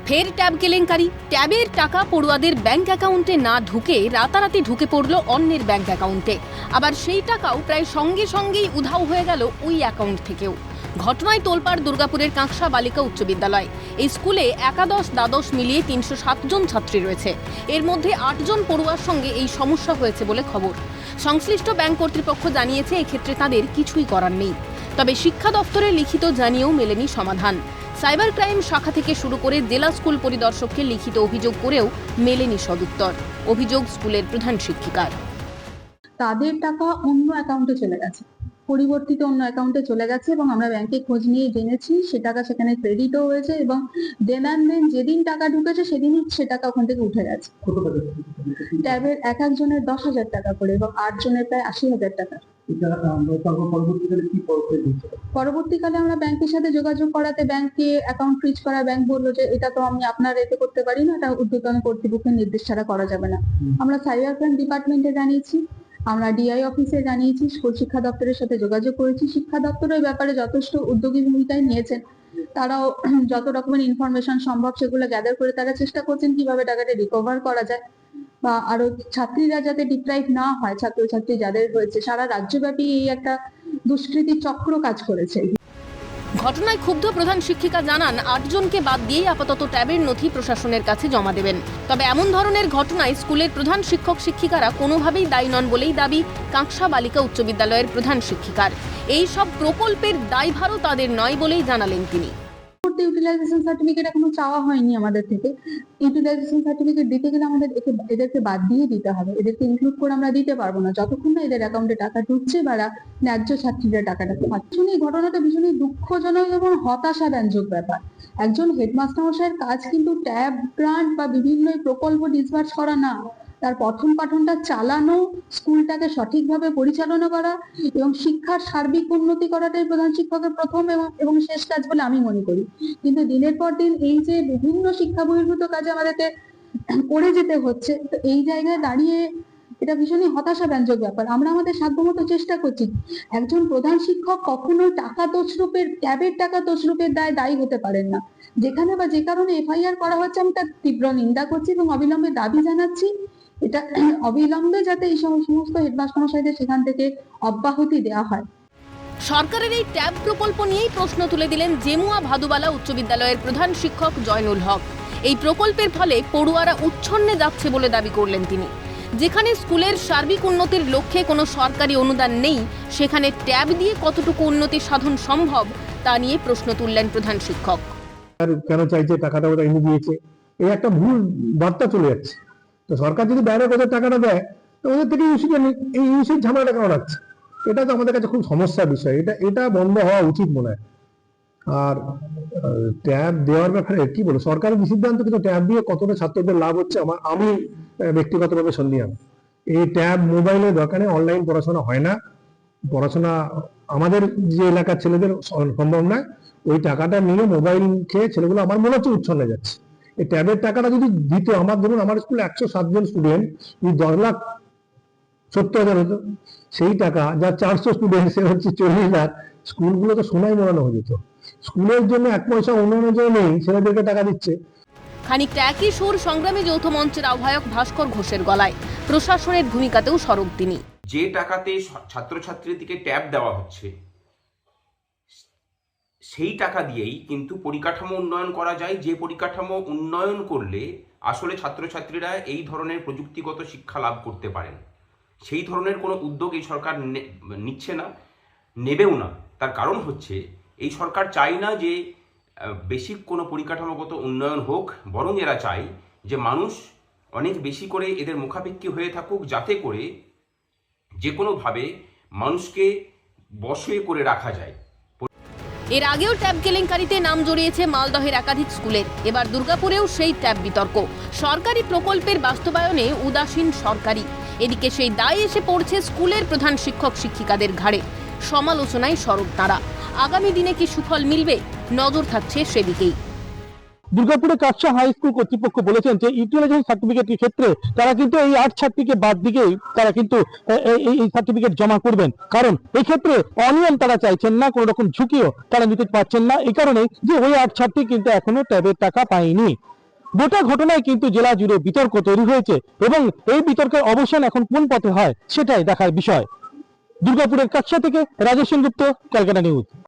ফের ট্যাব কেলেঙ্কারি। ট্যাবের টাকা পড়ুয়াদের ব্যাংক অ্যাকাউন্টে না ঢুকে রাতারাতি ঢুকে পড়ল অন্যের ব্যাংক অ্যাকাউন্টে। আবার সেই টাকাও প্রায় সঙ্গে সঙ্গেই উধাও হয়ে গেল ওই অ্যাকাউন্ট থেকেও। ঘটনায় তোলপাড় দুর্গাপুরের কাঁকসা বালিকা উচ্চ বিদ্যালয়। এই স্কুলে একাদশ দ্বাদশ মিলিয়ে ৩০৭ জন ছাত্রী রয়েছে। এর মধ্যে ৮ জন পড়ুয়ার সঙ্গে এই সমস্যা হয়েছে বলে খবর। সংশ্লিষ্ট ব্যাংক কর্তৃপক্ষ জানিয়েছে এক্ষেত্রে তাদের কিছুই করার নেই। তবে শিক্ষা দপ্তরে লিখিত জানিয়েও মেলেনি সমাধান। সাইবার ক্রাইম শাখা থেকে শুরু করে জেলা স্কুল পরিদর্শককে লিখিত অভিযোগ করেও মেলেনি সদুত্তর। অভিযোগ স্কুলের প্রধান শিক্ষিকার। তাদের টাকা অন্য অ্যাকাউন্টে চলে গেছে, পরিবর্তিত অন্য অ্যাকাউন্টে চলে গেছে এবং আমরা ব্যাংকে খোঁজ নিয়ে জেনেছি সে টাকা সেখানে ক্রেডিটও হয়েছে এবং দেন যেদিন টাকা ঢুকেছে সেদিনই সে টাকা ওখান থেকে উঠে গেছে। ট্যাবের এক একজনের 10,000 টাকা করে এবং 8 জনের প্রায় 80,000 টাকা। পরবর্তীকালে আমরা ব্যাংকের সাথে যোগাযোগ করাতে ব্যাংকে অ্যাকাউন্ট ফ্রিজ করা ব্যাংক বললো যে এটা তো আমি আপনার এতে করতে পারি না, এটা ঊর্ধ্বতন কর্তৃপক্ষের নির্দেশ ছাড়া করা যাবে না। আমরা সাইবার ক্রাইম ডিপার্টমেন্টে জানিয়েছি, আমরা ডিআই অফিসে জানিয়েছি, স্কুল শিক্ষা দপ্তরের সাথে যোগাযোগ করেছি। শিক্ষা দপ্তরের ব্যাপারে যথেষ্ট উদ্যোগী ভূমিকায় নিয়েছেন। তারাও যত রকমের ইনফরমেশন সম্ভব সেগুলো গ্যাদার করে তারা চেষ্টা করছেন কিভাবে টাকাটা রিকভার করা যায় বা আরো ছাত্রীরা যাতে ডিপ্রাইভ না হয়। ছাত্রছাত্রী যাদের হয়েছে সারা রাজ্যব্যাপী এই একটা দুষ্কৃতি চক্র কাজ করেছে। ঘটনায় ক্ষুব্ধ প্রধান শিক্ষিকা জানান ৮ জনকে বাদ দিয়েই আপাতত ট্যাবের নথি প্রশাসনের কাছে জমা দেবেন। তবে এমন ধরনের ঘটনায় স্কুলের প্রধান শিক্ষক শিক্ষিকারা কোনোভাবেই দায়ী নন বলেই দাবি কাঁকসা বালিকা উচ্চ বিদ্যালয়ের প্রধান শিক্ষিকার। এই সব প্রকল্পের দায়ভারও তাদের নয় বলেই জানালেন তিনি। ইউটিলাইজেশন সার্টিফিকেট এখনো চাওয়া হয়নি আমাদের থেকে। ইউটিলাইজেশন সার্টিফিকেট দিতে গেলে আমাদের এদেরকে বাদ দিয়ে দিতে হবে, এদেরকে ইনক্লুড করে আমরা দিতে পারবো না যতক্ষণ না এদের অ্যাকাউন্টে টাকা ঢুকছে বা ন্যায্য ছাত্রীরা টাকাটা পাচ্ছে। এই ঘটনাটা ভীষণই দুঃখজনক এবং হতাশাব্যঞ্জক ব্যাপার। একজন হেডমাস্টার মশাইয়ের কাজ কিন্তু ট্যাব গ্রান্ট বা বিভিন্ন প্রকল্প ডিসবার্স করা না, তার পঠন পাঠনটা চালানো, স্কুলটাকে সঠিকভাবে পরিচালনা করা এবং শিক্ষার সার্বিক উন্নতি করাটাই প্রধান শিক্ষকের প্রথম এবং শেষ কাজ বলে আমি মনে করি। কিন্তু দিনের পর দিন এই যে বিভিন্ন শিক্ষা বহির্ভূত কাজে আমাদেরকে করে যেতে হচ্ছে, তো এই জায়গায় দাঁড়িয়ে এটা ভীষণই হতাশাব্যঞ্জক ব্যাপার। আমরা আমাদের সাধ্যমতো চেষ্টা করছি। একজন প্রধান শিক্ষক কখনোই টাকা তছরূপের, ট্যাবের টাকা তছরূপের দায়ী হতে পারেন না। যেখানে বা যে কারণে এফআইআর করা হচ্ছে আমি তার তীব্র নিন্দা করছি এবং অবিলম্বে দাবি জানাচ্ছি এটা অবিলম্বে যাতে এই সমস্ত হেডমাস্টার মশাইদের সেখান থেকে অব্যাহতি দেওয়া হয়। সরকারের এই ট্যাব প্রকল্প নিয়েই প্রশ্ন তুলে দিলেন জেমুয়া ভাদুবালা উচ্চ বিদ্যালয়ের প্রধান শিক্ষক জয়নুল হক। এই প্রকল্পের ফলে পড়ুয়ারা উচ্ছন্নে যাচ্ছে বলে দাবি করলেন তিনি। যেখানে স্কুলের সার্বিক উন্নতির লক্ষ্যে কোনো সরকারি অনুদান নেই, সেখানে ট্যাব দিয়ে কতটুকু উন্নতি সাধন সম্ভব তা নিয়ে প্রশ্ন তুললেন প্রধান শিক্ষক। কেন চাইছে টাকাটা ওরা এনে দিয়েছে, এই একটা ভুল বার্তা চলে যাচ্ছে। তো সরকার যদি বাইরে কোথাও টাকাটা দেয় তো ওদের থেকে এই ইউসেজ ঝামেলাটা কেমন আছে, এটা তো আমাদের কাছে খুব সমস্যার বিষয়। এটা বন্ধ হওয়া উচিত মনে হয়। আর ট্যাব দেওয়ার ব্যাপারে কি বলবো, সরকারের সিদ্ধান্ত, কিন্তু ট্যাব দিয়ে কতটা ছাত্রদের লাভ হচ্ছে আমি ব্যক্তিগতভাবে সন্দিহান। এই ট্যাব মোবাইলের দরকারে অনলাইন পড়াশোনা হয় না, পড়াশোনা আমাদের যে এলাকার ছেলেদের সম্ভব নয়। ওই টাকাটা নিয়ে মোবাইল খেয়ে ছেলেগুলো আমার মনে হচ্ছে উচ্ছন্নে যাচ্ছে। এই ট্যাবের টাকাটা যদি দিত, ধরুন আমার স্কুলে 107 জন স্টুডেন্ট, 10,70,000 হতো, সেই টাকা যা 400 স্টুডেন্ট সে হচ্ছে 40 লাখ, স্কুলগুলো তো সোনায় মোড়ানো হয়ে যেত। স্কুলের জন্য 1 পয়সা উন্নয়নের জন্য নেই, ছেলেদেরকে টাকা দিচ্ছে। খানিকটা একই সুর সংগ্রামী যৌথ মঞ্চের আহ্বায়ক ভাস্কর ঘোষের গলায়। প্রশাসনের ভূমিকাতেও সরব তিনি। যে টাকাতে ছাত্রছাত্রীদেরকে ট্যাব দেওয়া হচ্ছে সেই টাকা দিয়েই কিন্তু পরিকাঠামো উন্নয়ন করা যায়, যে পরিকাঠামো উন্নয়ন করলে আসলে ছাত্রছাত্রীরা এই ধরনের প্রযুক্তিগত শিক্ষা লাভ করতে পারেন। সেই ধরনের কোনো উদ্যোগ এই সরকার নিচ্ছে না, নেবেও না। তার কারণ হচ্ছে এই সরকার চায় না যে বেসিক কোনো পরিকাঠামোগত উন্নয়ন হোক, বরং এরা চায় যে মানুষ অনেক বেশি করে এদের মুখাপেক্ষী হয়ে থাকুক, যাতে করে যে কোনোভাবে মানুষকে বশে করে রাখা যায়। এর আগেও ট্যাব কেলেঙ্কারিতে নাম জড়িয়েছে মালদহের একাধিক স্কুলের। এবার দুর্গাপুরেও সেই ট্যাব বিতর্ক। সরকারি প্রকল্পের বাস্তবায়নে উদাসীন সরকারি, এদিকে সেই দায় এসে পড়ছে স্কুলের প্রধান শিক্ষক শিক্ষিকাদের ঘাড়ে। সমালোচনায় সরব তারা। আগামী দিনে কি সুফল মিলবে, নজর থাকছে সেদিকেই। দুর্গাপুরের কাটসা হাই স্কুল কর্তৃপক্ষ বলেছেন যে ইউটিলাইজেশন সার্টিফিকেটের ক্ষেত্রে তারা কিন্তু এই আর্ট ছাত্রীকে বাদ দিকেই তারা কিন্তু এই সার্টিফিকেট জমা করবেন, কারণ এই ক্ষেত্রে অনিয়ম তারা চাইছেন না, কোনো রকম ঝুঁকিও তারা নিতে পারছেন না, এই কারণে যে ওই আর্ট ছাত্রী কিন্তু এখনো ট্যাবের টাকা পায়নি। গোটা ঘটনায় কিন্তু জেলা জুড়ে বিতর্ক তৈরি হয়েছে এবং এই বিতর্কের অবসান এখন কোন পথে হয় সেটাই দেখার বিষয়। দুর্গাপুরের কাটসা থেকে রাজেশ সেনগুপ্ত, ক্যালকাটা নিউজ।